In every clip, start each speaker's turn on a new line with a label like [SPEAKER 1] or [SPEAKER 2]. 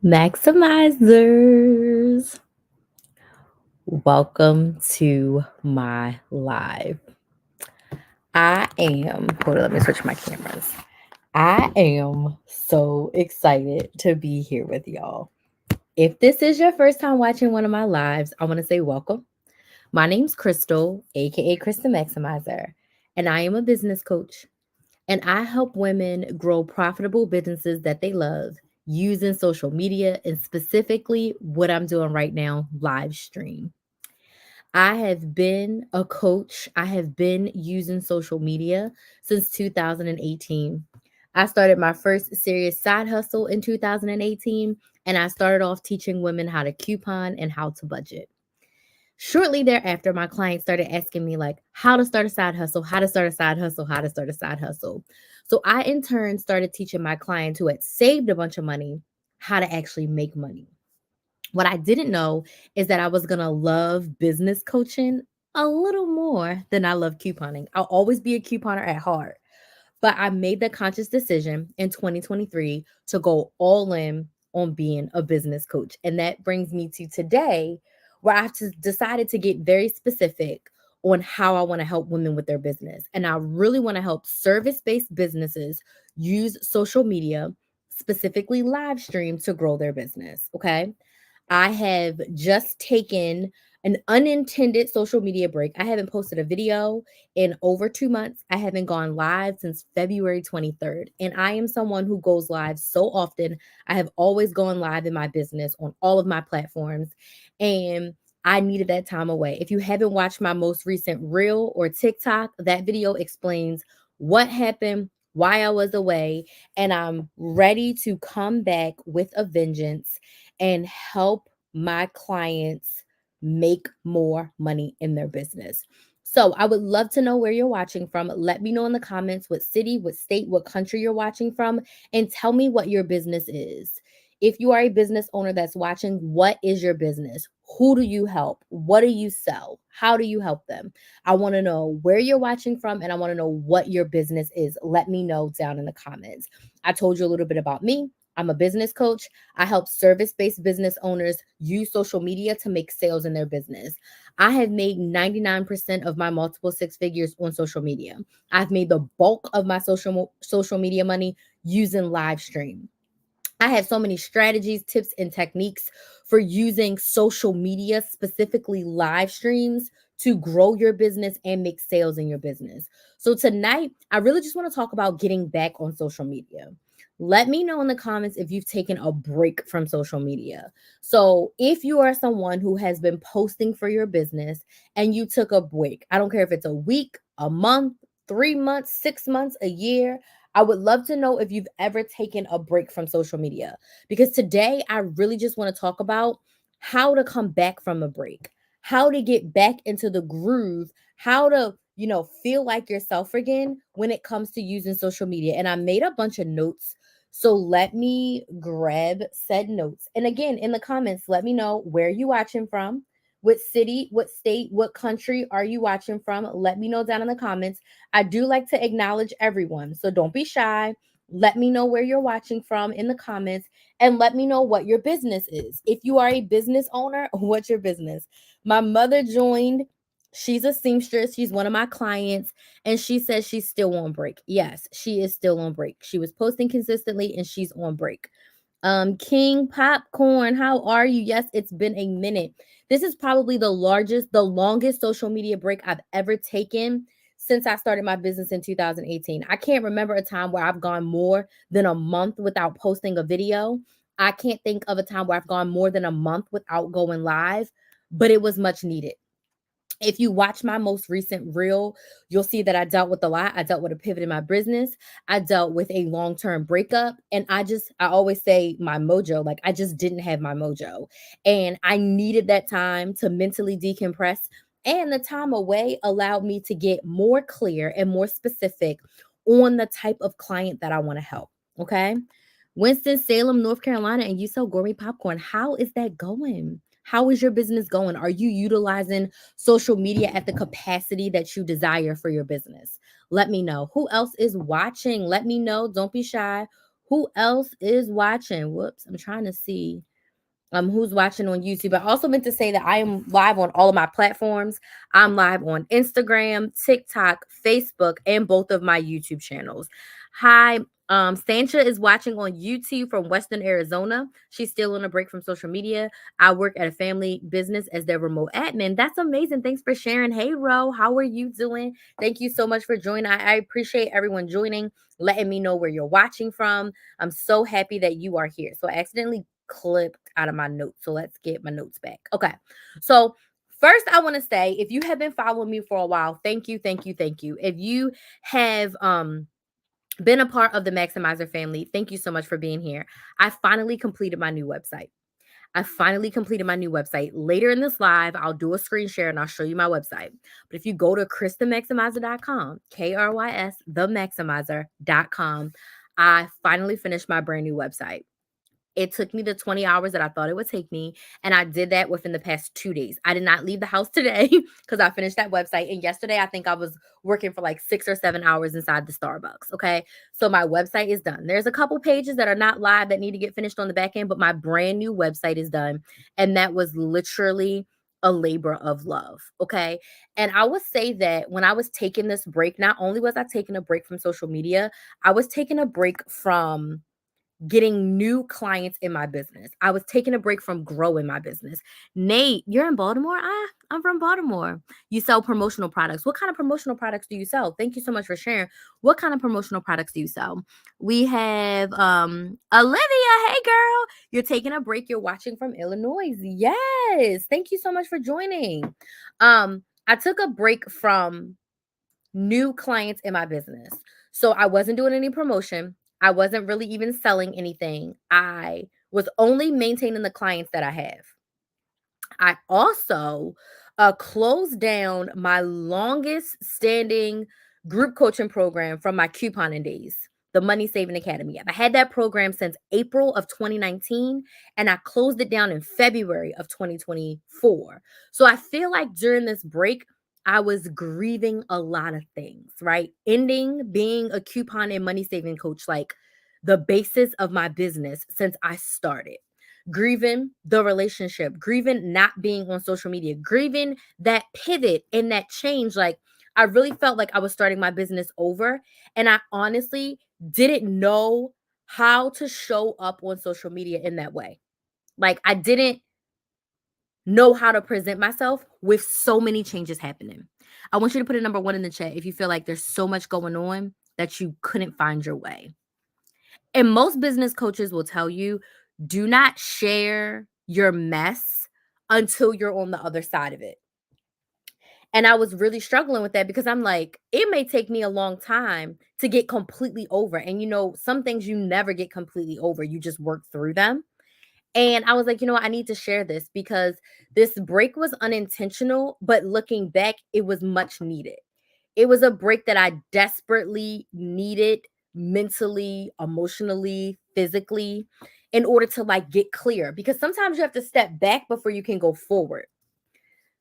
[SPEAKER 1] Maximizers, welcome to my live. Hold on, let me switch my cameras. I am so excited to be here with y'all. If this is your first time watching one of my lives, I want to say welcome. My name's Crystal, aka Krista Maximizer, and I am a business coach. And I help women grow profitable businesses that they love using social media and specifically what I'm doing right now, live stream. I have been a coach. I have been using social media since 2018. I started my first serious side hustle in 2018, and I started off teaching women how to coupon and how to budget. Shortly thereafter, my clients started asking me, like, how to start a side hustle, how to start a side hustle, how to start a side hustle. So I, in turn, started teaching my clients who had saved a bunch of money how to actually make money. What I didn't know is that I was going to love business coaching a little more than I love couponing. I'll always be a couponer at heart, but I made the conscious decision in 2023 to go all in on being a business coach. And that brings me to today, where I've just decided to get very specific on how I want to help women with their business. And I really want to help service based businesses use social media, specifically live stream, to grow their business. Okay. I have just taken an unintended social media break. I haven't posted a video in over 2 months. I haven't gone live since February 23rd. And I am someone who goes live so often. I have always gone live in my business on all of my platforms. And I needed that time away. If you haven't watched my most recent reel or TikTok, that video explains what happened, why I was away, and I'm ready to come back with a vengeance and help my clients make more money in their business. So I would love to know where you're watching from. Let me know in the comments what city, what state, what country you're watching from, and tell me what your business is. If you are a business owner that's watching, what is your business? Who do you help? What do you sell? How do you help them? I want to know where you're watching from and I want to know what your business is. Let me know down in the comments. I told you a little bit about me. I'm a business coach. I help service based business owners use social media to make sales in their business. I have made 99% of my multiple six figures on social media. I've made the bulk of my social media money using live stream. I have so many strategies, tips, and techniques for using social media, specifically live streams, to grow your business and make sales in your business. So, tonight, I really just want to talk about getting back on social media. Let me know in the comments if you've taken a break from social media. So, if you are someone who has been posting for your business and you took a break, I don't care if it's a week, a month, 3 months, 6 months, a year, I would love to know if you've ever taken a break from social media, because today I really just want to talk about how to come back from a break, how to get back into the groove, how to, feel like yourself again when it comes to using social media. And I made a bunch of notes. So let me grab said notes. And again, in the comments, let me know where you watching from, what city, what state, what country are you watching from? Let me know down in the comments. I do like to acknowledge everyone, so don't be shy. Let me know where you're watching from in the comments and let me know what your business is. If you are a business owner, what's your business? My mother joined. She's a seamstress. She's one of my clients, and she says she's still on break. Yes, she is still on break. She was posting consistently and she's on break. King Popcorn, how are you? Yes, it's been a minute. This is probably the longest social media break I've ever taken since I started my business in 2018. I can't remember a time where I've gone more than a month without posting a video. I can't think of a time where I've gone more than a month without going live, but it was much needed. If you watch my most recent reel, you'll see that I dealt with a lot. I dealt with a pivot in my business. I dealt with a long-term breakup. And I always say my mojo, like I just didn't have my mojo. And I needed that time to mentally decompress. And the time away allowed me to get more clear and more specific on the type of client that I want to help. Okay. Winston-Salem, North Carolina, and you sell gourmet popcorn. How is that going? How is your business going? Are you utilizing social media at the capacity that you desire for your business? Let me know. Who else is watching? Let me know. Don't be shy. Who else is watching? Whoops, I'm trying to see who's watching on YouTube. I also meant to say that I am live on all of my platforms. I'm live on Instagram, TikTok, Facebook, and both of my YouTube channels. Hi, Sancha is watching on YouTube from Western Arizona. She's still on a break from social media. I work at a family business as their remote admin. That's amazing. Thanks for sharing. Hey, Ro, how are you doing? Thank you so much for joining. I appreciate everyone joining, letting me know where you're watching from. I'm so happy that you are here. So I accidentally clipped out of my notes. So let's get my notes back. Okay. So first I want to say, if you have been following me for a while, thank you, thank you, thank you. If you have been a part of the Maximizer family, thank you so much for being here. I finally completed my new website. Later in this live, I'll do a screen share and I'll show you my website. But if you go to KrysTheMaximizer.com, KRYS, themaximizer.com, I finally finished my brand new website. It took me the 20 hours that I thought it would take me, and I did that within the past 2 days. I did not leave the house today because I finished that website, and yesterday, I think I was working for, like, 6 or 7 hours inside the Starbucks, okay? So my website is done. There's a couple pages that are not live that need to get finished on the back end, but my brand new website is done, and that was literally a labor of love, okay? And I would say that when I was taking this break, not only was I taking a break from social media, I was taking a break from getting new clients in my business. I was taking a break from growing my business. Nate, you're in Baltimore? I'm from Baltimore. You sell promotional products. What kind of promotional products do you sell? Thank you so much for sharing. What kind of promotional products do you sell? We have Olivia. Hey girl. You're taking a break. You're watching from Illinois. Yes. Thank you so much for joining. I took a break from new clients in my business. So I wasn't doing any promotion. I wasn't really even selling anything. I was only maintaining the clients that I have. I also closed down my longest standing group coaching program from my couponing days, the Money Saving Academy. I had that program since April of 2019, and I closed it down in February of 2024. So I feel like during this break, I was grieving a lot of things, right? Ending being a coupon and money saving coach, like the basis of my business since I started, grieving the relationship, grieving not being on social media, grieving that pivot and that change. Like, I really felt like I was starting my business over. And I honestly didn't know how to show up on social media in that way. Like, I didn't know how to present myself with so many changes happening. I want you to put a number 1 in the chat if you feel like there's so much going on that you couldn't find your way. And most business coaches will tell you, do not share your mess until you're on the other side of it. And I was really struggling with that because I'm like, it may take me a long time to get completely over. And some things you never get completely over, you just work through them. And I was like, I need to share this because this break was unintentional, but looking back, it was much needed. It was a break that I desperately needed mentally, emotionally, physically, in order to like get clear. Because sometimes you have to step back before you can go forward.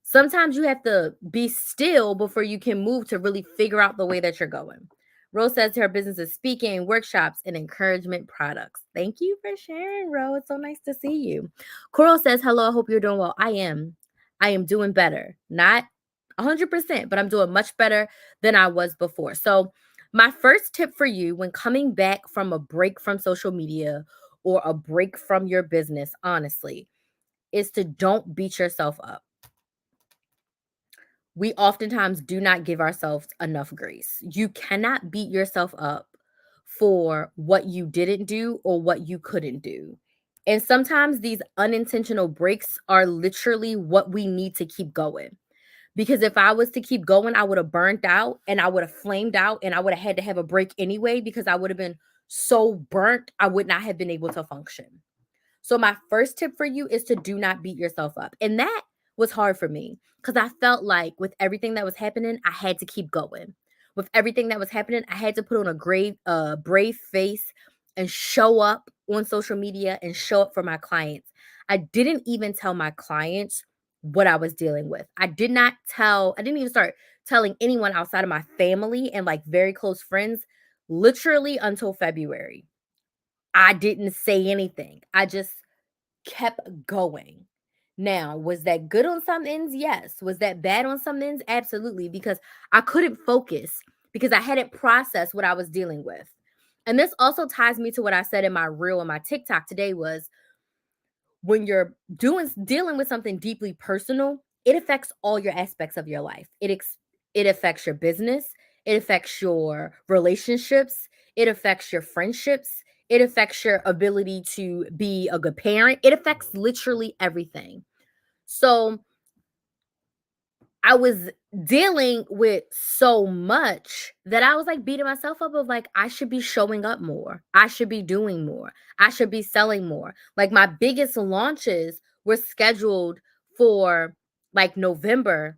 [SPEAKER 1] Sometimes you have to be still before you can move to really figure out the way that you're going. Rose says her business is speaking, workshops, and encouragement products. Thank you for sharing, Rose. It's so nice to see you. Coral says, hello, I hope you're doing well. I am. I am doing better. Not 100%, but I'm doing much better than I was before. So my first tip for you when coming back from a break from social media or a break from your business, honestly, is to don't beat yourself up. We oftentimes do not give ourselves enough grace. You cannot beat yourself up for what you didn't do or what you couldn't do. And sometimes these unintentional breaks are literally what we need to keep going. Because if I was to keep going, I would have burnt out and I would have flamed out and I would have had to have a break anyway because I would have been so burnt, I would not have been able to function. So my first tip for you is to do not beat yourself up. And that was hard for me because I felt like with everything that was happening, I had to keep going. With everything that was happening, I had to put on a brave face and show up on social media and show up for my clients. I didn't even tell my clients what I was dealing with. I didn't even start telling anyone outside of my family and like very close friends literally until February. I didn't say anything. I just kept going. Now, was that good on some ends? Yes. Was that bad on some ends? Absolutely, because I couldn't focus because I hadn't processed what I was dealing with. And this also ties me to what I said in my reel and my TikTok today was when you're dealing with something deeply personal, it affects all your aspects of your life. It affects your business, it affects your relationships, it affects your friendships, it affects your ability to be a good parent. It affects literally everything. So, I was dealing with so much that I was like beating myself up of like, I should be showing up more. I should be doing more. I should be selling more. Like my biggest launches were scheduled for like November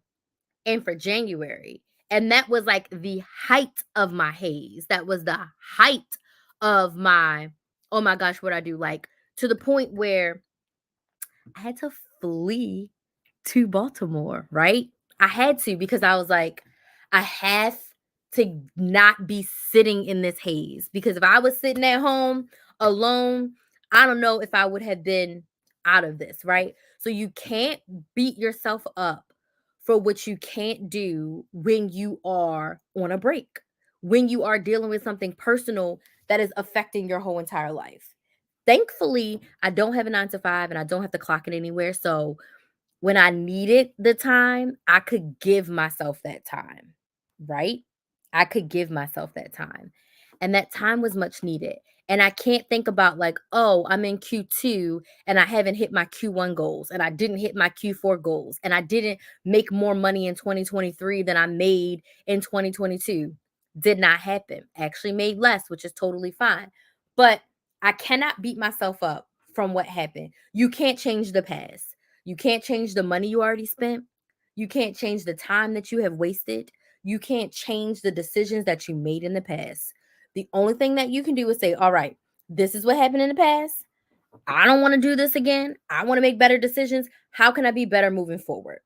[SPEAKER 1] and for January. And that was like the height of my haze. That was the height of my, oh my gosh, what I do. Like to the point where I had to flee to Baltimore, right? I had to because I was like, I have to not be sitting in this haze. Because if I was sitting at home alone, I don't know if I would have been out of this, right? So you can't beat yourself up for what you can't do when you are on a break, when you are dealing with something personal that is affecting your whole entire life. Thankfully, I don't have a 9 to 5 and I don't have to clock it anywhere. So when I needed the time, I could give myself that time, right? I could give myself that time. And that time was much needed. And I can't think about like, oh, I'm in Q2 and I haven't hit my Q1 goals and I didn't hit my Q4 goals and I didn't make more money in 2023 than I made in 2022. Did not happen. Actually made less, which is totally fine. But I cannot beat myself up from what happened. You can't change the past. You can't change the money you already spent. You can't change the time that you have wasted. You can't change the decisions that you made in the past. The only thing that you can do is say, all right, this is what happened in the past. I don't want to do this again. I want to make better decisions. How can I be better moving forward?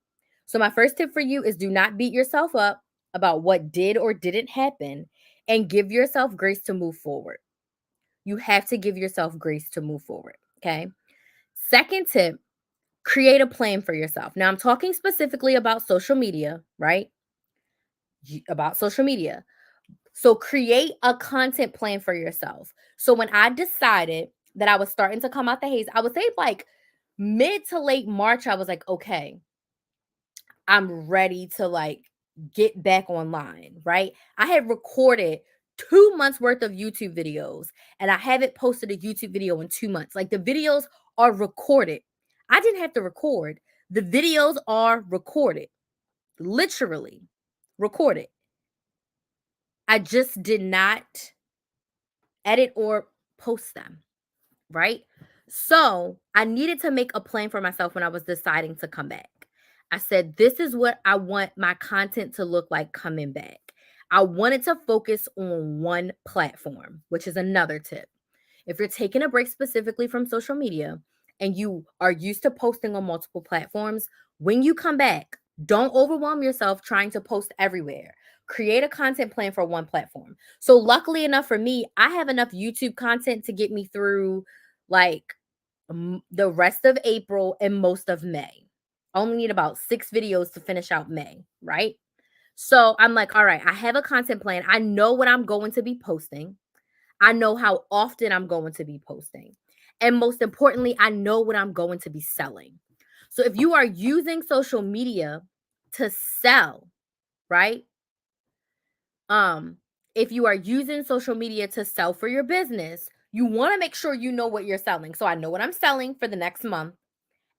[SPEAKER 1] So, my first tip for you is do not beat yourself up about what did or didn't happen and give yourself grace to move forward. You have to give yourself grace to move forward. Okay. Second tip, create a plan for yourself. Now, I'm talking specifically about social media, right? About social media. So, create a content plan for yourself. So, when I decided that I was starting to come out the haze, I would say like mid to late March, I was like, okay, I'm ready to like get back online, right? I had recorded 2 months worth of YouTube videos and I haven't posted a YouTube video in 2 months. Like the videos are recorded. I didn't have to record. The videos are recorded, literally recorded. I just did not edit or post them, right? So I needed to make a plan for myself when I was deciding to come back. I said, this is what I want my content to look like coming back. I wanted to focus on one platform, which is another tip. If you're taking a break specifically from social media and you are used to posting on multiple platforms, when you come back, don't overwhelm yourself trying to post everywhere. Create a content plan for one platform. So, luckily enough for me, I have enough YouTube content to get me through like the rest of April and most of May. I only need about 6 videos to finish out May, right? So I'm like, all right, I have a content plan. I know what I'm going to be posting. I know how often I'm going to be posting. And most importantly, I know what I'm going to be selling. So if you are using social media to sell, right? Um, if you are using social media to sell for your business, you want to make sure you know what you're selling. So I know what I'm selling for the next month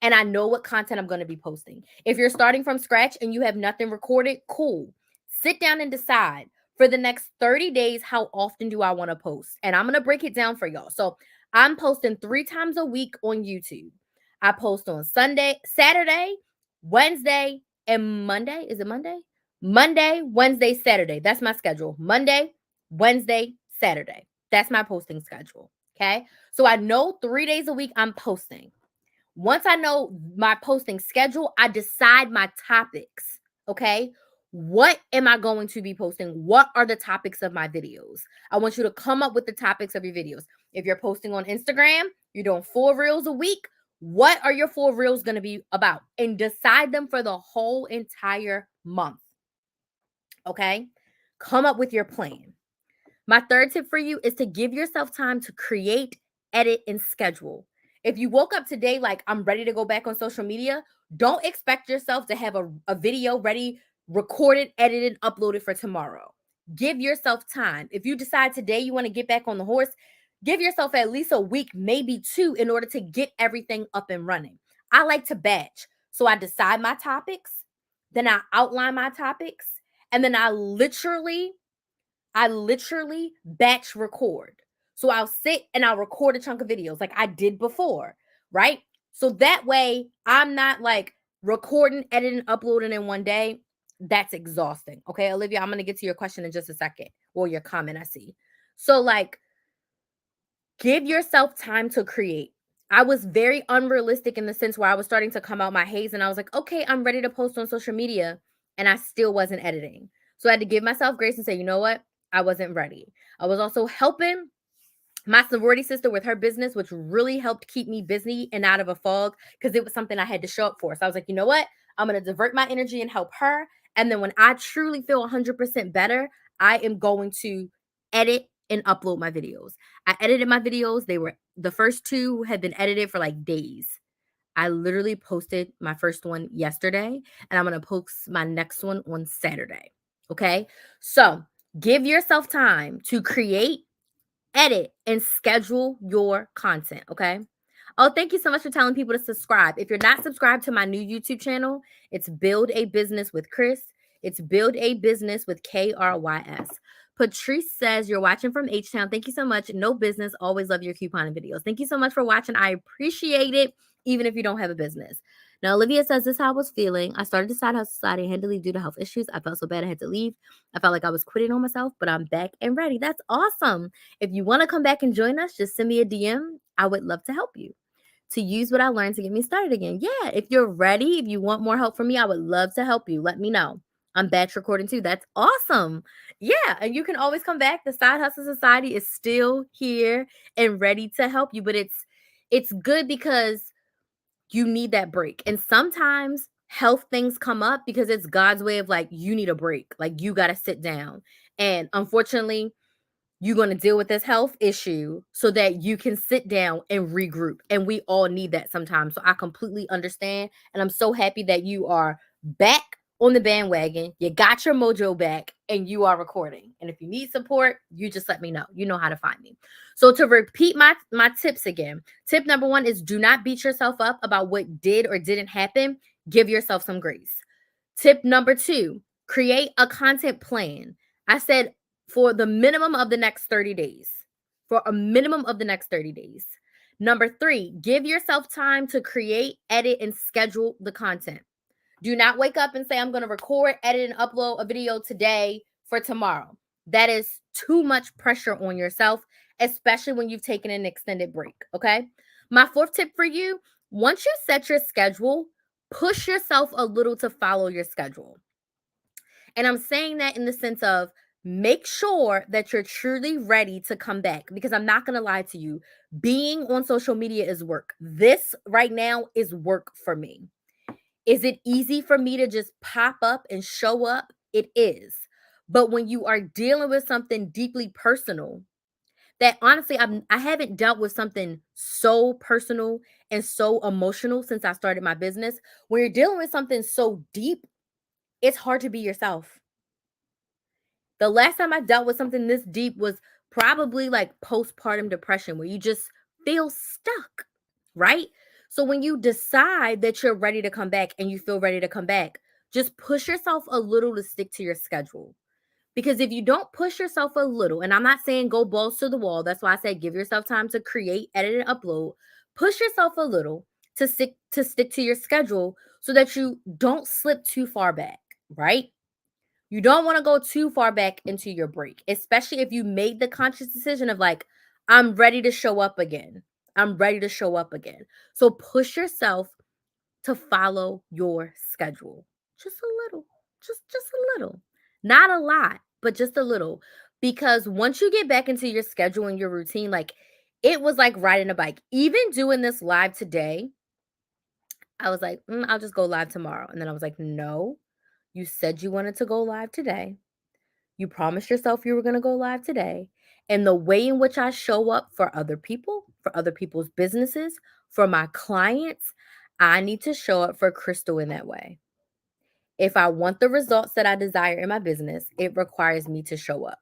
[SPEAKER 1] and I know what content I'm going to be posting. If you're starting from scratch and you have nothing recorded, cool. Sit down and decide for the next 30 days how often do I want to post? And I'm going to break it down for y'all. So, I'm posting 3 times a week on YouTube. I post on Sunday, Saturday, Wednesday, and Monday. Is it Monday? Monday, Wednesday, Saturday. That's my schedule. Monday, Wednesday, Saturday. That's my posting schedule. Okay. So I know 3 days a week I'm posting. Once I know my posting schedule, I decide my topics. Okay. What am I going to be posting? What are the topics of my videos? I want you to come up with the topics of your videos. If you're posting on Instagram, you're doing 4 reels a week. What are your 4 reels going to be about? And decide them for the whole entire month. Okay? Come up with your plan. My third tip for you is to give yourself time to create, edit, and schedule. If you woke up today like, I'm ready to go back on social media, don't expect yourself to have a video ready, recorded, edited, uploaded for tomorrow. Give yourself time. If you decide today you want to get back on the horse, give yourself at least a week, maybe 2, in order to get everything up and running. I like to batch. So I decide my topics, then I outline my topics, and then I literally batch record. So I'll sit and I'll record a chunk of videos like I did before, right? So that way I'm not like recording, editing, uploading in one day. That's exhausting. Okay, Olivia, I'm going to get to your question in just a second, or your comment, I see. So, like, give yourself time to create. I was very unrealistic in the sense where I was starting to come out my haze and I was like, okay, I'm ready to post on social media. And I still wasn't editing. So I had to give myself grace and say, you know what? I wasn't ready. I was also helping my sorority sister with her business, which really helped keep me busy and out of a fog because it was something I had to show up for. So I was like, you know what? I'm going to divert my energy and help her. And then when I truly feel 100% better, I am going to edit and upload my videos. I edited my videos. The first 2 had been edited for like days. I literally posted my first one yesterday, and I'm going to post my next one on Saturday. Okay. So give yourself time to create, edit, and schedule your content. Okay. Oh, thank you so much for telling people to subscribe. If you're not subscribed to my new YouTube channel, it's Build a Business with Chris. It's Build a Business with KRYS. Patrice says you're watching from H-Town. Thank you so much. No business. Always love your couponing videos. Thank you so much for watching. I appreciate it, even if you don't have a business. Now, Olivia says, this is how I was feeling. I started to Side Hustle Society and had to leave due to health issues. I felt so bad I had to leave. I felt like I was quitting on myself, but I'm back and ready. That's awesome. If you want to come back and join us, just send me a DM. I would love to help you to use what I learned to get me started again. Yeah, if you're ready, if you want more help from me, I would love to help you. Let me know. I'm batch recording too. That's awesome. Yeah, and you can always come back. The Side Hustle Society is still here and ready to help you, but it's good because you need that break. And sometimes health things come up because it's God's way of like, you need a break. Like, you got to sit down. And unfortunately, you're going to deal with this health issue so that you can sit down and regroup. And we all need that sometimes. So I completely understand. And I'm so happy that you are back on the bandwagon. You got your mojo back and you are recording. And if you need support, you just let me know. You know how to find me. So to repeat my tips again, tip number 1 is do not beat yourself up about what did or didn't happen. Give yourself some grace. Tip number 2, create a content plan. I said for the minimum of the next 30 days. For a minimum of the next 30 days. Number 3, give yourself time to create, edit, and schedule the content. Do not wake up and say, I'm going to record, edit, and upload a video today for tomorrow. That is too much pressure on yourself, especially when you've taken an extended break. Okay. My 4th tip for you, once you set your schedule, push yourself a little to follow your schedule. And I'm saying that in the sense of make sure that you're truly ready to come back, because I'm not going to lie to you. Being on social media is work. This right now is work for me. Is it easy for me to just pop up and show up? It is. But when you are dealing with something deeply personal, that honestly, I haven't dealt with something so personal and so emotional since I started my business. When you're dealing with something so deep, it's hard to be yourself. The last time I dealt with something this deep was probably like postpartum depression, where you just feel stuck, right? So when you decide that you're ready to come back and you feel ready to come back, just push yourself a little to stick to your schedule. Because if you don't push yourself a little, and I'm not saying go balls to the wall, that's why I said give yourself time to create, edit, and upload. Push yourself a little to stick to your schedule so that you don't slip too far back, right? You don't want to go too far back into your break, especially if you made the conscious decision of like, I'm ready to show up again. I'm ready to show up again. So push yourself to follow your schedule just a little. Just a little. Not a lot, but just a little. Because once you get back into your schedule and your routine, like it was like riding a bike. Even doing this live today, I was like, I'll just go live tomorrow. And then I was like, no, you said you wanted to go live today. You promised yourself you were going to go live today. And the way in which I show up for other people, for other people's businesses, for my clients, I need to show up for Crystal in that way. If I want the results that I desire in my business, it requires me to show up.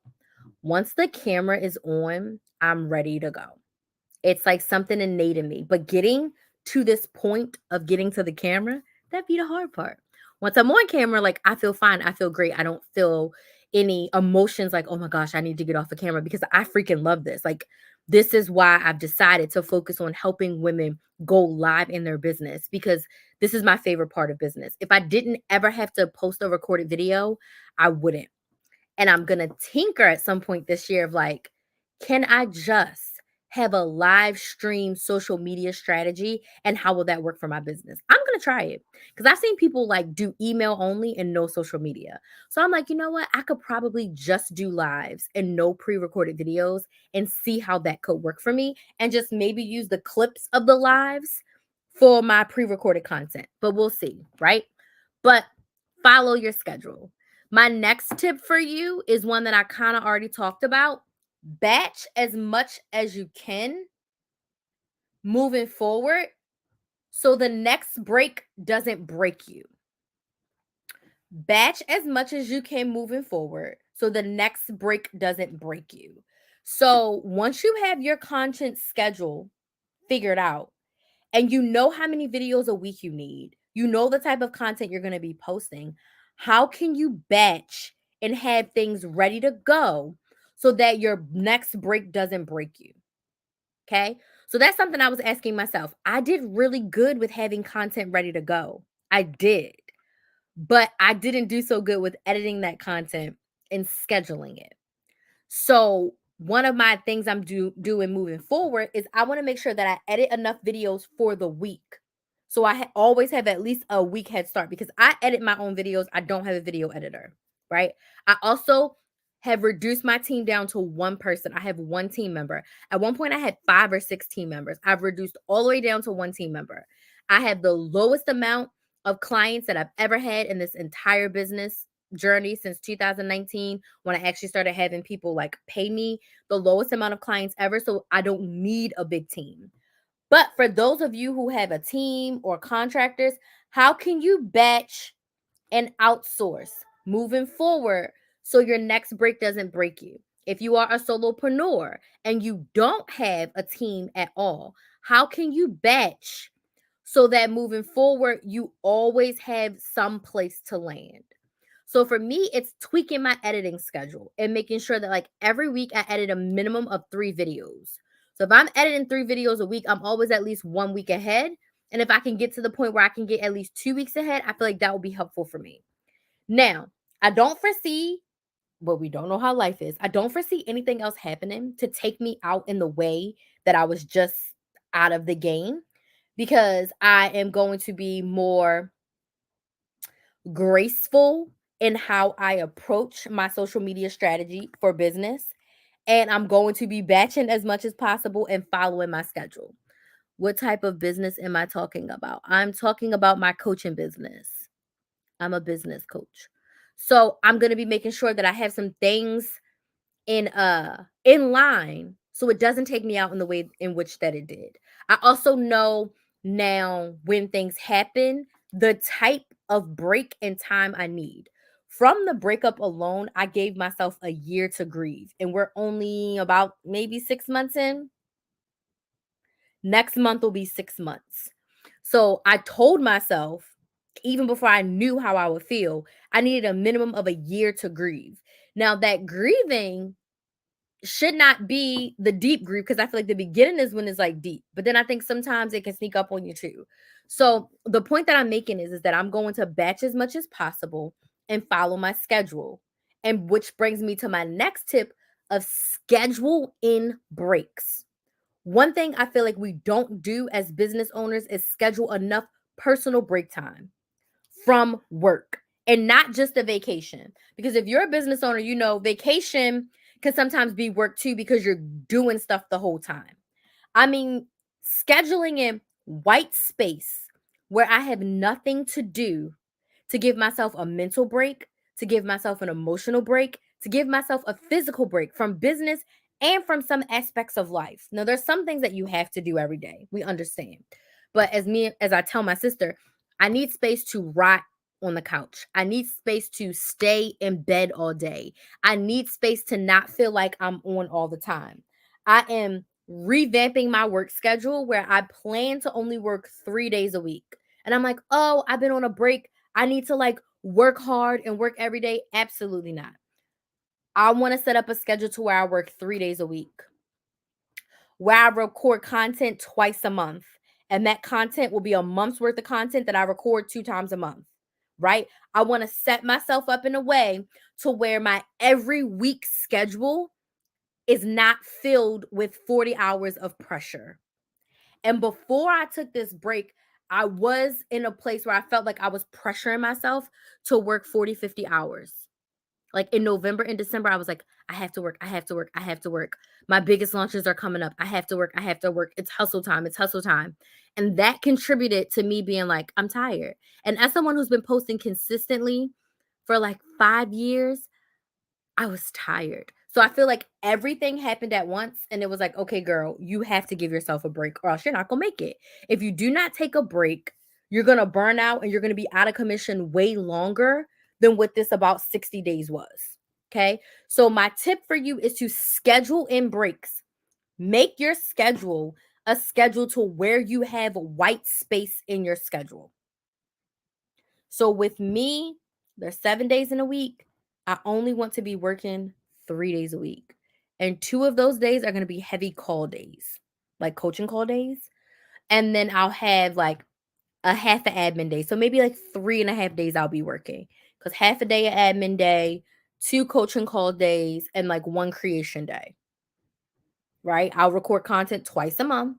[SPEAKER 1] Once the camera is on, I'm ready to go. It's like something innate in me. But getting to this point of getting to the camera, that'd be the hard part. Once I'm on camera, like I feel fine. I feel great. I don't feel any emotions like, oh my gosh, I need to get off the camera because I freaking love this. Like, this is why I've decided to focus on helping women go live in their business because this is my favorite part of business. If I didn't ever have to post a recorded video, I wouldn't. And I'm going to tinker at some point this year of like, can I just have a live stream social media strategy and how will that work for my business? I'm going to try it because I've seen people like do email only and no social media. So I'm like, you know what? I could probably just do lives and no pre-recorded videos and see how that could work for me and just maybe use the clips of the lives for my pre-recorded content. But we'll see, right? But follow your schedule. My next tip for you is one that I kind of already talked about. Batch as much as you can moving forward so the next break doesn't break you. Batch as much as you can moving forward so the next break doesn't break you. So once you have your content schedule figured out and you know how many videos a week you need, you know the type of content you're going to be posting, how can you batch and have things ready to go so that your next break doesn't break you? Okay. So that's something I was asking myself. I did really good with having content ready to go. I did, but I didn't do so good with editing that content and scheduling it. So one of my things I'm doing moving forward is I want to make sure that I edit enough videos for the week. So I always have at least a week head start because I edit my own videos. I don't have a video editor, right? I also have reduced my team down to one person. I have one team member. At one point, I had 5 or 6 team members. I've reduced all the way down to one team member. I have the lowest amount of clients that I've ever had in this entire business journey since 2019 when I actually started having people like pay me, the lowest amount of clients ever. So I don't need a big team. But for those of you who have a team or contractors, how can you batch and outsource moving forward so your next break doesn't break you? If you are a solopreneur and you don't have a team at all, how can you batch so that moving forward you always have some place to land? So for me, it's tweaking my editing schedule and making sure that like every week I edit a minimum of 3 videos. So if I'm editing 3 videos a week, I'm always at least 1 week ahead. And if I can get to the point where I can get at least 2 weeks ahead, I feel like that will be helpful for me. Now, I don't foresee, but we don't know how life is. I don't foresee anything else happening to take me out in the way that I was just out of the game because I am going to be more graceful in how I approach my social media strategy for business. And I'm going to be batching as much as possible and following my schedule. What type of business am I talking about? I'm talking about my coaching business. I'm a business coach. So I'm going to be making sure that I have some things in line so it doesn't take me out in the way in which that it did. I also know now when things happen, the type of break and time I need. From the breakup alone, I gave myself a year to grieve, and we're only about maybe 6 months in. Next month will be 6 months. So I told myself, even before I knew how I would feel, I needed a minimum of a year to grieve. Now, that grieving should not be the deep grief because I feel like the beginning is when it's like deep, but then I think sometimes it can sneak up on you too. So the point that I'm making is that I'm going to batch as much as possible and follow my schedule. And which brings me to my next tip of schedule in breaks. One thing I feel like we don't do as business owners is schedule enough personal break time from work. and not just a vacation. Because if you're a business owner, you know vacation can sometimes be work too because you're doing stuff the whole time. I mean, scheduling in white space where I have nothing to do to give myself a mental break, to give myself an emotional break, to give myself a physical break from business and from some aspects of life. Now, there's some things that you have to do every day. We understand. But as I tell my sister, I need space to rot on the couch. I need space to stay in bed all day. I need space to not feel like I'm on all the time. I am revamping my work schedule where I plan to only work 3 days a week. And I'm like, oh, I've been on a break. I need to like work hard and work every day. Absolutely not. I want to set up a schedule to where I work 3 days a week, where I record content twice a month. And that content will be a month's worth of content that I record 2 times a month, right? I want to set myself up in a way to where my every week schedule is not filled with 40 hours of pressure. And before I took this break, I was in a place where I felt like I was pressuring myself to work 40, 50 hours. Like in November and December, I was like, I have to work. I have to work. I have to work. My biggest launches are coming up. I have to work. I have to work. It's hustle time. It's hustle time. And that contributed to me being like, I'm tired. And as someone who's been posting consistently for like 5 years, I was tired. So I feel like everything happened at once. And it was like, okay, girl, you have to give yourself a break or else you're not going to make it. If you do not take a break, you're going to burn out and you're going to be out of commission way longer than what this about 60 days was. Okay. So my tip for you is to schedule in breaks. Make your schedule a schedule to where you have white space in your schedule. So with me, there's 7 days in a week. I only want to be working 3 days a week. And 2 of those days are going to be heavy call days, like coaching call days. And then I'll have like a half an admin day. So maybe like 3.5 days I'll be working because half a day of admin day, 2 coaching call days, and like 1 creation day, right? I'll record content twice a month.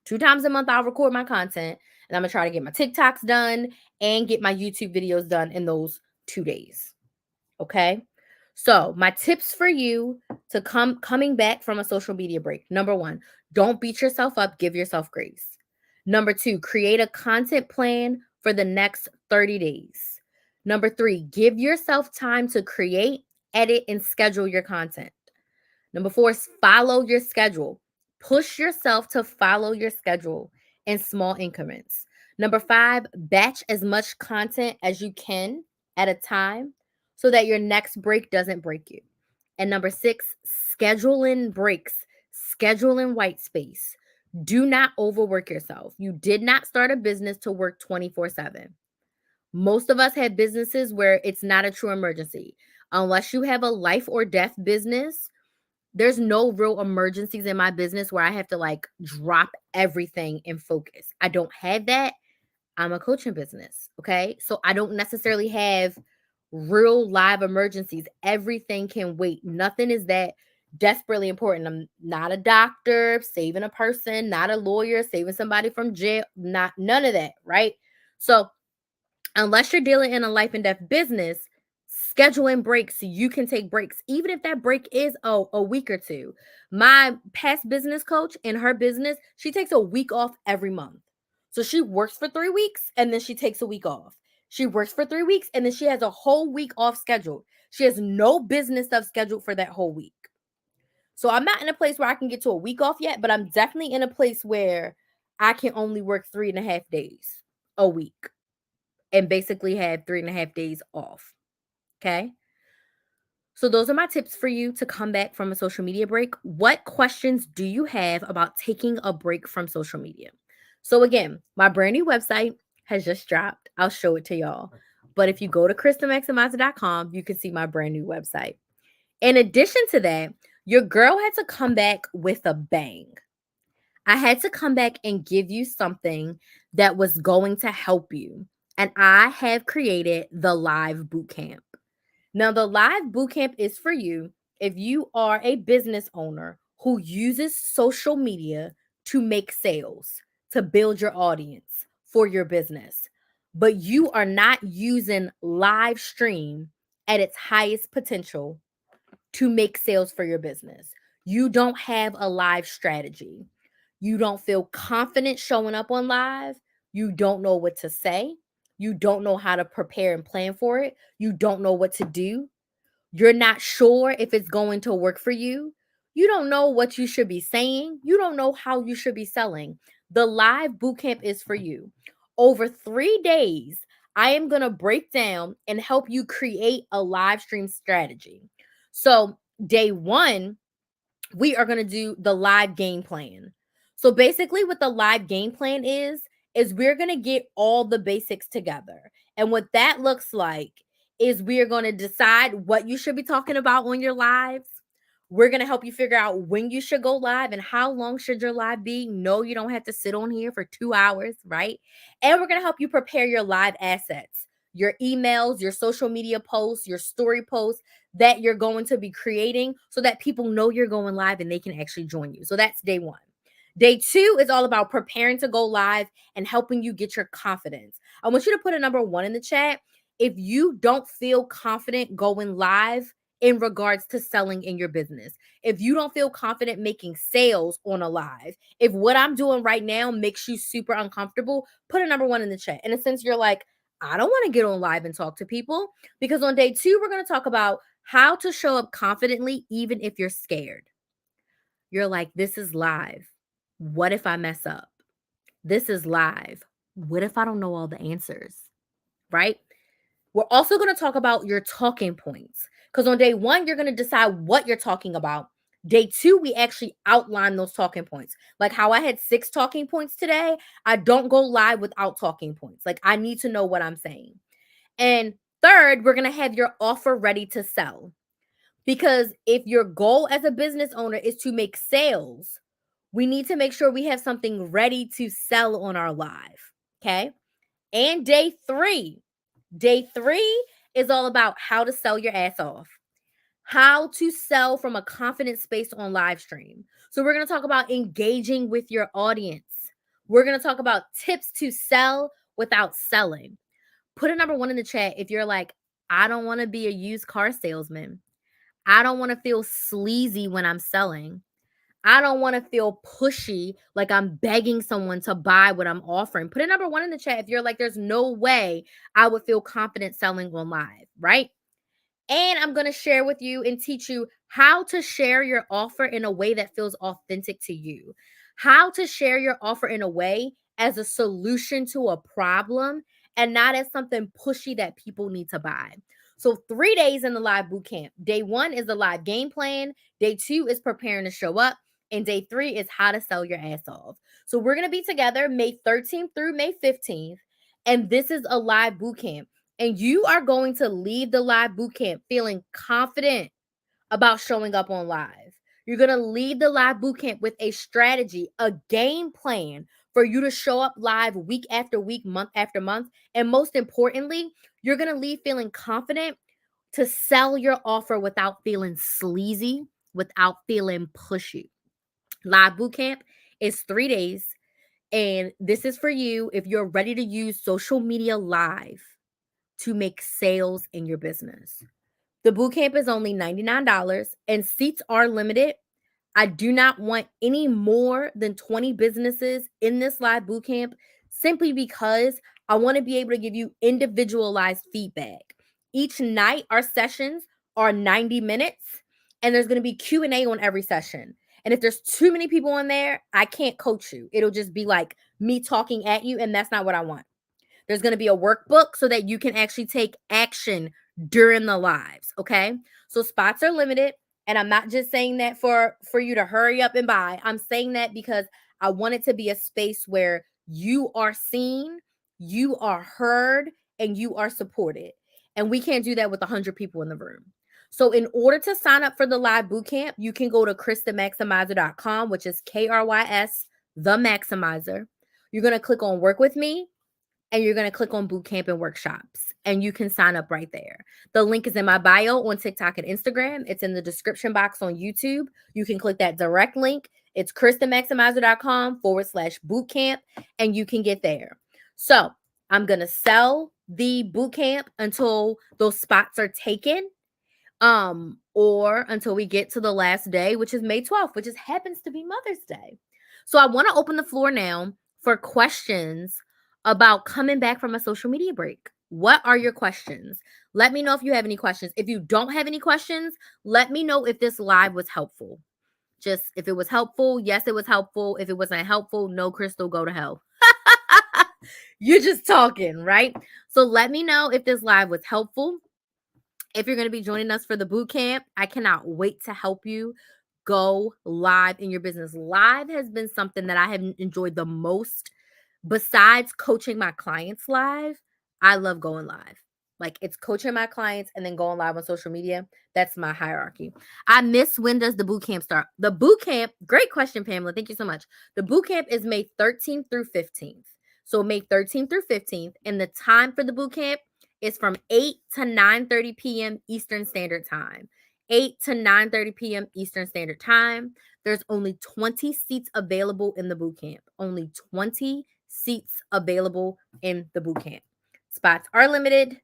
[SPEAKER 1] 2 times a month, I'll record my content and I'm going to try to get my TikToks done and get my YouTube videos done in those 2 days. Okay. So my tips for you to coming back from a social media break. Number 1, don't beat yourself up. Give yourself grace. Number 2, create a content plan for the next 30 days. Number 3, give yourself time to create, edit, and schedule your content. Number 4 is follow your schedule. Push yourself to follow your schedule in small increments. Number 5, batch as much content as you can at a time so that your next break doesn't break you. And number 6, schedule in breaks, schedule in white space. Do not overwork yourself. You did not start a business to work 24/7. Most of us have businesses where it's not a true emergency. Unless you have a life or death business, there's no real emergencies in my business where I have to like drop everything and focus. I don't have that. I'm a coaching business. Okay. So I don't necessarily have real live emergencies. Everything can wait. Nothing is that desperately important. I'm not a doctor saving a person, not a lawyer saving somebody from jail, not none of that. Right. So unless you're dealing in a life and death business, schedule in breaks so you can take breaks, even if that break is a week or two. My past business coach in her business, she takes a week off every month. So she works for 3 weeks and then she takes a week off. She works for 3 weeks and then she has a whole week off scheduled. She has no business stuff scheduled for that whole week. So I'm not in a place where I can get to a week off yet, but I'm definitely in a place where I can only work 3.5 days a week and basically have 3.5 days off. Okay. So those are my tips for you to come back from a social media break. What questions do you have about taking a break from social media? So again, my brand new website has just dropped. I'll show it to y'all. But if you go to KristaMaximizer.com, you can see my brand new website. In addition to that, your girl had to come back with a bang. I had to come back and give you something that was going to help you. And I have created the live bootcamp. Now, the live bootcamp is for you if you are a business owner who uses social media to make sales, to build your audience for your business. but you are not using live stream at its highest potential to make sales for your business. You don't have a live strategy. You don't feel confident showing up on live. You don't know what to say. You don't know how to prepare and plan for it. You don't know what to do. You're not sure if it's going to work for you. You don't know what you should be saying. You don't know how you should be selling. The live bootcamp is for you. Over 3 days, I am going to break down and help you create a live stream strategy. So, day one, we are going to do the live game plan. So basically what the live game plan is we're going to get all the basics together. And what that looks like is we are going to decide what you should be talking about on your lives. We're going to help you figure out when you should go live and how long should your live be. No, you don't have to sit on here for 2 hours, right? And we're going to help you prepare your live assets, your emails, your social media posts, your story posts that you're going to be creating so that people know you're going live and they can actually join you. So that's day one. Day two is all about preparing to go live and helping you get your confidence. I want you to put a number 1 in the chat if you don't feel confident going live in regards to selling in your business. If you don't feel confident making sales on a live, if what I'm doing right now makes you super uncomfortable, put a number 1 in the chat. And since you're like, I don't want to get on live and talk to people, because on day two, we're going to talk about how to show up confidently, even if you're scared. You're like, this is live. What if I mess up? This is live. What if I don't know all the answers? Right? We're also going to talk about your talking points because on day one, you're going to decide what you're talking about. Day two, we actually outline those talking points. Like how I had 6 talking points today. I don't go live without talking points. Like I need to know what I'm saying. And third, we're going to have your offer ready to sell. Because if your goal as a business owner is to make sales, we need to make sure we have something ready to sell on our live. Okay. And day three is all about how to sell your ass off, how to sell from a confident space on live stream. So we're going to talk about engaging with your audience. We're going to talk about tips to sell without selling. Put a number 1 in the chat if you're like, I don't want to be a used car salesman. I don't want to feel sleazy when I'm selling. I don't want to feel pushy, like I'm begging someone to buy what I'm offering. Put a number 1 in the chat if you're like, there's no way I would feel confident selling on live, right? And I'm going to share with you and teach you how to share your offer in a way that feels authentic to you. How to share your offer in a way as a solution to a problem and not as something pushy that people need to buy. So 3 days in the live bootcamp. Day 1 is the live game plan. Day 2 is preparing to show up. And day 3 is how to sell your ass off. So we're going to be together May 13th through May 15th. And this is a live bootcamp. And you are going to leave the live bootcamp feeling confident about showing up on live. You're going to leave the live bootcamp with a strategy, a game plan for you to show up live week after week, month after month. And most importantly, you're going to leave feeling confident to sell your offer without feeling sleazy, without feeling pushy. Live bootcamp is 3 days. And this is for you if you're ready to use social media live to make sales in your business. The bootcamp is only $99 and seats are limited. I do not want any more than 20 businesses in this live bootcamp simply because I want to be able to give you individualized feedback. Each night, our sessions are 90 minutes and there's going to be Q&A on every session. And if there's too many people on there, I can't coach you. It'll just be like me talking at you, and that's not what I want. There's going to be a workbook so that you can actually take action during the lives, okay? So spots are limited, and I'm not just saying that for you to hurry up and buy. I'm saying that because I want it to be a space where you are seen, you are heard, and you are supported. And we can't do that with 100 people in the room. So in order to sign up for the live bootcamp, you can go to KrysTheMaximizer.com, which is KRYS, the Maximizer. You're going to click on Work With Me, and you're going to click on bootcamp and workshops, and you can sign up right there. The link is in my bio on TikTok and Instagram. It's in the description box on YouTube. You can click that direct link. It's KrysTheMaximizer.com/bootcamp, and you can get there. So I'm going to sell the boot camp until those spots are taken, or until we get to the last day, which is May 12th, which just happens to be Mother's Day. So I want to open the floor now for questions about coming back from a social media break. What are your questions? Let me know if you have any questions. If you don't have any questions, let me know if this live was helpful. Just if it was helpful, yes, it was helpful. If it wasn't helpful, no, Crystal, go to hell. You're just talking, right? So let me know if this live was helpful. If you're going to be joining us for the boot camp, I cannot wait to help you go live in your business. Live has been something that I have enjoyed the most. Besides coaching my clients live, I love going live. Like, it's coaching my clients and then going live on social media. That's my hierarchy. I miss, when does the boot camp start? The boot camp, great question, Pamela. Thank you so much. The boot camp is May 13th through 15th. So May 13th through 15th. And the time for the boot camp is from 8 to 9:30 p.m. Eastern Standard Time. 8 to 9:30 p.m. Eastern Standard Time. There's only 20 seats available in the boot camp. Only 20 seats available in the boot camp. Spots are limited.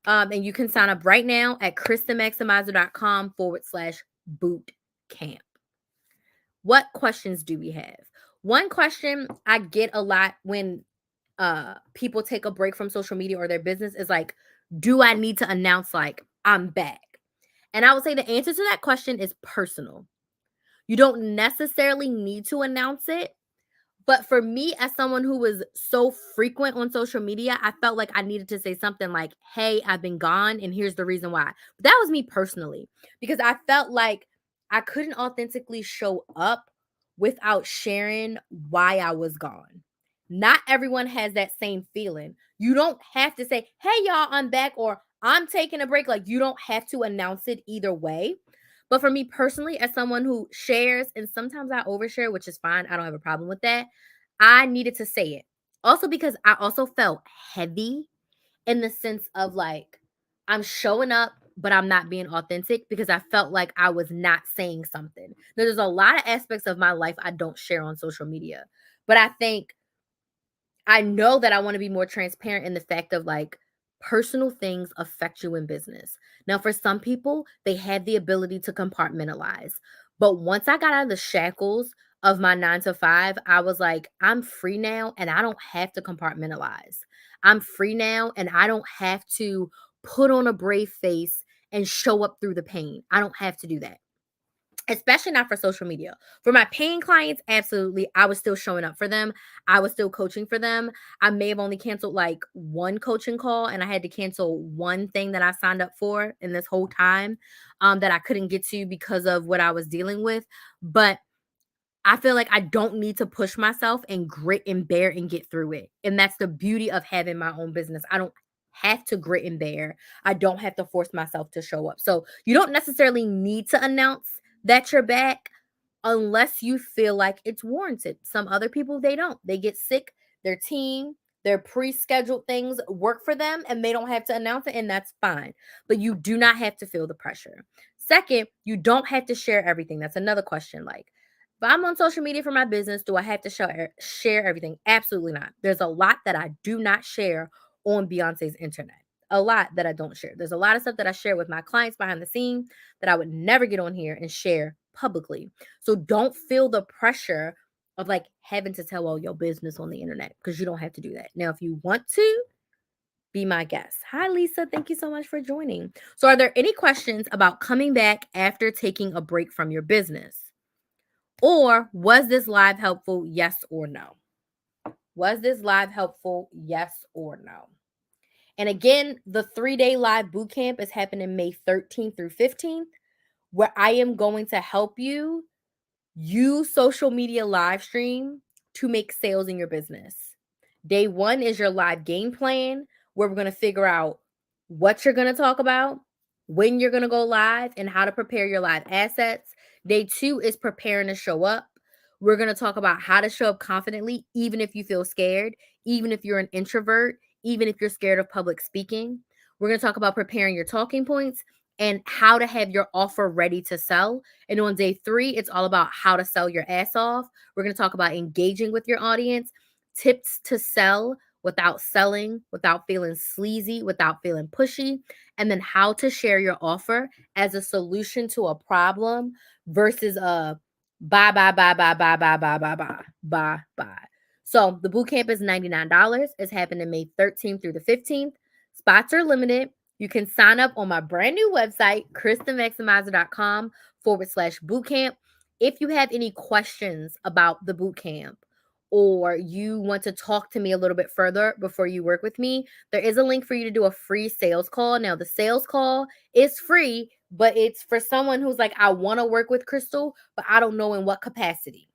[SPEAKER 1] And you can sign up right now at KristenMaximizer.com/boot camp. What questions do we have? One question I get a lot when people take a break from social media or their business is like, do I need to announce like I'm back? And I would say the answer to that question is personal. You don't necessarily need to announce it. But for me, as someone who was so frequent on social media, I felt like I needed to say something like, hey, I've been gone, and here's the reason why. But that was me personally, because I felt like I couldn't authentically show up without sharing why I was gone. Not everyone has that same feeling. You don't have to say, hey, y'all, I'm back, or I'm taking a break. Like, you don't have to announce it either way. But for me personally, as someone who shares, and sometimes I overshare, which is fine, I don't have a problem with that, I needed to say it. Also, because I also felt heavy in the sense of like, I'm showing up, but I'm not being authentic because I felt like I was not saying something. Now, there's a lot of aspects of my life I don't share on social media, but I think I know that I want to be more transparent in the fact of like, personal things affect you in business. Now, for some people, they have the ability to compartmentalize. But once I got out of the shackles of my 9 to 5, I was like, I'm free now and I don't have to compartmentalize. I'm free now and I don't have to put on a brave face and show up through the pain. I don't have to do that, especially not for social media. For my paying clients, absolutely. I was still showing up for them. I was still coaching for them. I may have only canceled like one coaching call, and I had to cancel one thing that I signed up for in this whole time, that I couldn't get to because of what I was dealing with. But I feel like I don't need to push myself and grit and bear and get through it. And that's the beauty of having my own business. I don't have to grit and bear. I don't have to force myself to show up. So you don't necessarily need to announce that you're back unless you feel like it's warranted. Some other people, they don't. They get sick, their team, their pre-scheduled things work for them, and they don't have to announce it, and that's fine. But you do not have to feel the pressure. Second, you don't have to share everything. That's another question. Like, if I'm on social media for my business, do I have to share everything? Absolutely not. There's a lot that I do not share on Beyonce's internet. A lot that I don't share. There's a lot of stuff that I share with my clients behind the scene that I would never get on here and share publicly. So don't feel the pressure of like having to tell all your business on the internet, because you don't have to do that. Now, if you want to, be my guest. Hi, Lisa. Thank you so much for joining. So, are there any questions about coming back after taking a break from your business? Or was this live helpful? Yes or no? Was this live helpful? Yes or no? And again, the 3-day live boot camp is happening May 13th through 15th, where I am going to help you use social media live stream to make sales in your business. Day 1 is your live game plan, where we're going to figure out what you're going to talk about, when you're going to go live, and how to prepare your live assets. Day 2 is preparing to show up. We're going to talk about how to show up confidently, even if you feel scared, even if you're an introvert, even if you're scared of public speaking. We're going to talk about preparing your talking points and how to have your offer ready to sell. And on day 3, it's all about how to sell your ass off. We're going to talk about engaging with your audience, tips to sell without selling, without feeling sleazy, without feeling pushy, and then how to share your offer as a solution to a problem versus a buy, buy, buy, buy, buy, buy, buy, buy, buy, buy, buy. So the boot camp is $99. It's happening May 13th through the 15th. Spots are limited. You can sign up on my brand new website, KristenMaximizer.com/bootcamp. If you have any questions about the boot camp or you want to talk to me a little bit further before you work with me, there is a link for you to do a free sales call. Now, the sales call is free, but it's for someone who's like, I want to work with Crystal, but I don't know in what capacity.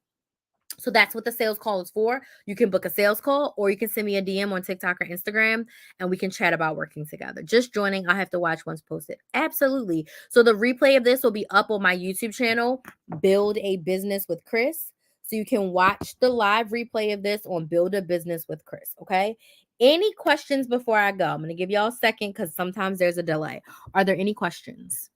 [SPEAKER 1] So that's what the sales call is for. You can book a sales call or you can send me a DM on TikTok or Instagram and we can chat about working together. Just joining, I'll have to watch once posted. Absolutely. So the replay of this will be up on my YouTube channel, Build a Business with Chris. So you can watch the live replay of this on Build a Business with Chris. Okay. Any questions before I go? I'm going to give y'all a second because sometimes there's a delay. Are there any questions?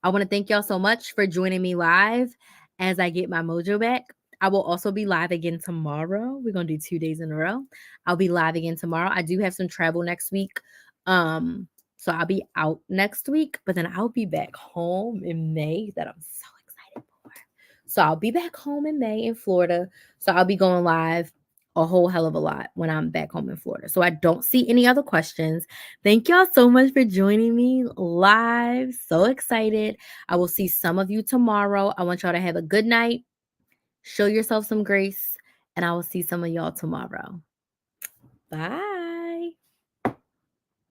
[SPEAKER 1] I want to thank y'all so much for joining me live as I get my mojo back. I will also be live again tomorrow. We're going to do 2 days in a row. I'll be live again tomorrow. I do have some travel next week. So I'll be out next week, but then I'll be back home in May that I'm so excited for. So I'll be back home in May in Florida. So I'll be going live a whole hell of a lot when I'm back home in Florida. So I don't see any other questions. Thank y'all so much for joining me live. So excited. I will see some of you tomorrow. I want y'all to have a good night. Show yourself some grace, and I will see some of y'all tomorrow. Bye.